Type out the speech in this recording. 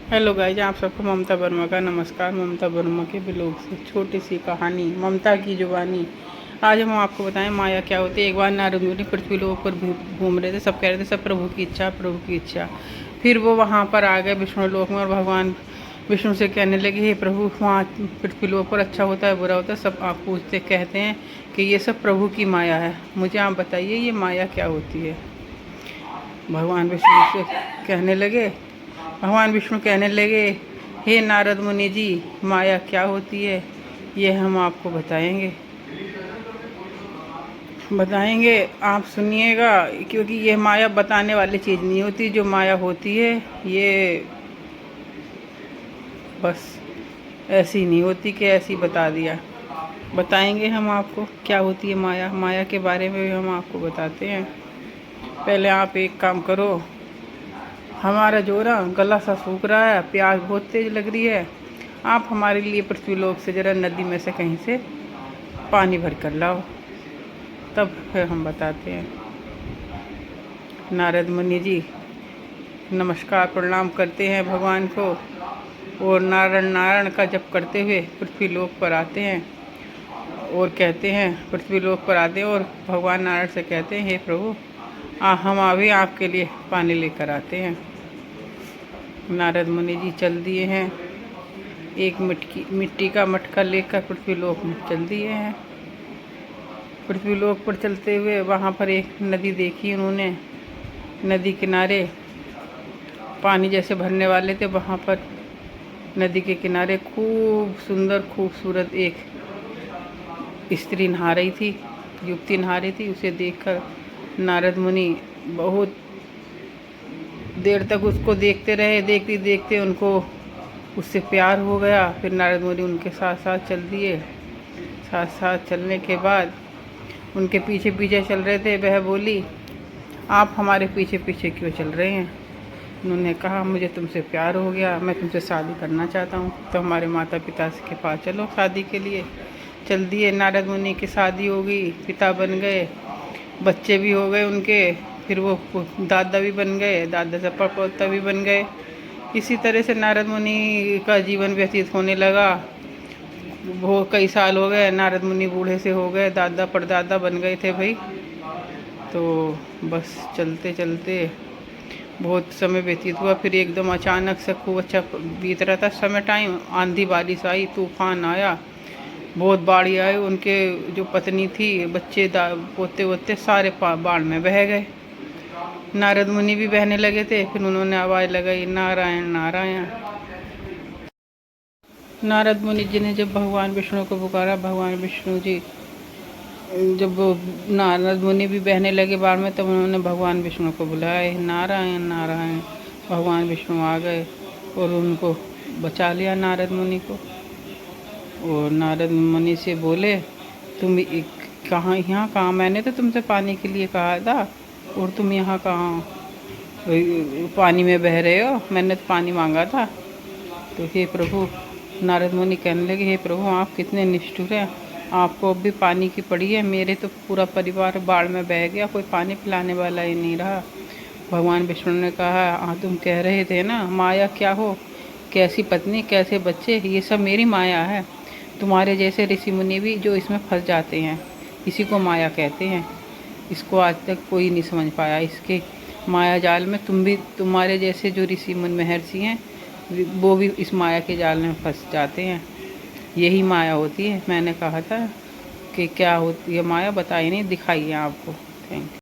Hello guys, आप सबको ममता वर्मा का नमस्कार। ममता वर्मा के ब्लॉग से छोटी सी कहानी, ममता की जुबानी। आज हम आपको बताएं माया क्या होती है। एक बार नारद मुनि पृथ्वी लोक पर घूम रहे थे। सब कह रहे थे सब प्रभु की इच्छा, प्रभु की इच्छा। फिर वो वहाँ पर आ गए विष्णु लोक में और भगवान विष्णु से कहने लगे, हे प्रभु, वहाँ पृथ्वी लोक पर अच्छा होता है बुरा होता है सब आप पूछते कहते हैं कि ये सब प्रभु की माया है। मुझे आप बताइए ये माया क्या होती है। भगवान विष्णु से कहने लगे भगवान विष्णु कहने लगे, हे नारद मुनि जी, माया क्या होती है ये हम आपको बताएंगे आप सुनिएगा। क्योंकि ये माया बताने वाली चीज़ नहीं होती। जो माया होती है ये बस ऐसी नहीं होती कि ऐसी बता दिया। बताएंगे हम आपको क्या होती है माया। माया के बारे में भी हम आपको बताते हैं। पहले आप एक काम करो, हमारा जोरा गला सा सूख रहा है, प्यास बहुत तेज़ लग रही है। आप हमारे लिए पृथ्वी लोक से ज़रा नदी में से कहीं से पानी भर कर लाओ, तब फिर हम बताते हैं। नारद मुनि जी नमस्कार प्रणाम करते हैं भगवान को और नारायण नारायण का जप करते हुए पृथ्वी लोक पर आते हैं और कहते हैं, पृथ्वी लोक पर आते हैं और भगवान नारायण से कहते हैं, हे प्रभु, हम अभी आपके लिए पानी लेकर आते हैं। नारद मुनि जी चल दिए हैं। एक मिट्टी का मटका लेकर पृथ्वी लोक में चल दिए हैं। पृथ्वी लोक पर चलते हुए वहाँ पर एक नदी देखी उन्होंने। नदी किनारे पानी जैसे भरने वाले थे, वहाँ पर नदी के किनारे खूब सुंदर खूबसूरत एक स्त्री नहा रही थी, युवती नहा रही थी। उसे देखकर नारद मुनि बहुत देर तक उसको देखते रहे। देखते देखते उनको उससे प्यार हो गया। फिर नारद मुनि उनके साथ साथ चल दिए। साथ साथ चलने के बाद उनके पीछे पीछे चल रहे थे। वह बोली, आप हमारे पीछे पीछे क्यों चल रहे हैं। उन्होंने कहा, मुझे तुमसे प्यार हो गया, मैं तुमसे शादी करना चाहता हूँ। तो हमारे माता पिता के पास चलो शादी के लिए। चल दिए। नारद मुनि की शादी हो गई, पिता बन गए, बच्चे भी हो गए उनके। फिर वो दादा भी बन गए, दादा से पोता भी बन गए। इसी तरह से नारद मुनि का जीवन व्यतीत होने लगा। वो कई साल हो गए, नारद मुनि बूढ़े से हो गए, दादा परदादा बन गए थे भाई। तो बस चलते चलते बहुत समय व्यतीत हुआ। फिर एकदम अचानक से खूब अच्छा बीत रहा था समय, टाइम, आंधी बारिश आई, तूफान आया, बहुत बाढ़ आई। उनके जो पत्नी थी, बच्चे, पोते वोते सारे बाढ़ में बह गए। नारद मुनि भी बहने लगे थे। फिर उन्होंने आवाज़ लगाई, नारायण नारायण। नारद मुनि जी ने जब भगवान विष्णु को पुकारा, भगवान विष्णु जी जब वो नारद मुनि भी बहने लगे बाढ़ में, तब उन्होंने भगवान विष्णु को बुलाया, नारायण नारायण। भगवान विष्णु आ गए और उनको बचा लिया नारद मुनि को। और नारद मुनि से बोले, तुम कहाँ, यहाँ कहाँ, मैंने तो तुमसे पानी के लिए कहा था और तुम यहाँ कहाँ पानी में बह रहे हो, मैंने तो पानी मांगा था। तो हे प्रभु, नारद मुनि कहने लगे, हे प्रभु, आप कितने निष्ठुर हैं, आपको अब भी पानी की पड़ी है। मेरे तो पूरा परिवार बाढ़ में बह गया, कोई पानी पिलाने वाला ही नहीं रहा। भगवान विष्णु ने कहा, हाँ, तुम कह रहे थे ना माया क्या हो, कैसी पत्नी कैसे बच्चे, ये सब मेरी माया है। तुम्हारे जैसे ऋषि मुनि भी जो इसमें फंस जाते हैं, इसी को माया कहते हैं। इसको आज तक कोई नहीं समझ पाया। इसके माया जाल में तुम्हारे जैसे जो ऋषि मुनि महर्षि हैं, वो भी इस माया के जाल में फंस जाते हैं। यही माया होती है। मैंने कहा था कि क्या होती है माया, बताई नहीं, दिखाइए आपको। Thank you.